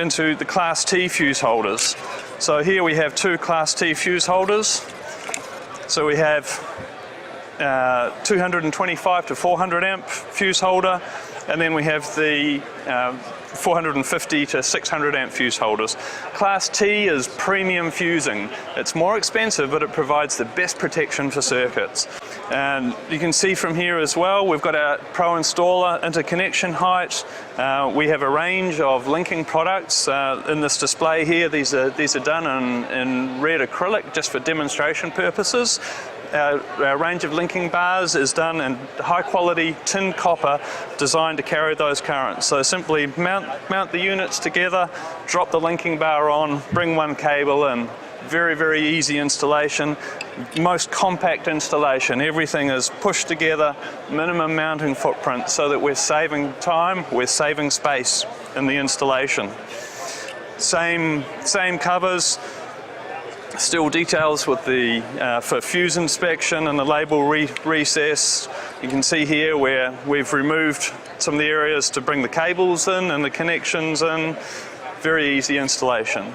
into the Class T fuse holders. So here we have two Class T fuse holders. So we have 225 to 400 amp fuse holder, and then we have the 450 to 600 amp fuse holders. Class T is premium fusing. It's more expensive, but it provides the best protection for circuits. And you can see from here as well, we've got our Pro Installer interconnection height. We have a range of linking products in this display here. These are done in red acrylic just for demonstration purposes. Our range of linking bars is done in high quality tin copper designed to carry those currents. So simply mount the units together, drop the linking bar on, bring one cable in. Very, very easy installation, most compact installation. Everything is pushed together, minimum mounting footprint, so that we're saving time, we're saving space in the installation. Same covers. Still details with the for fuse inspection and the label recess. You can see here where we've removed some of the areas to bring the cables in and the connections in. Very easy installation.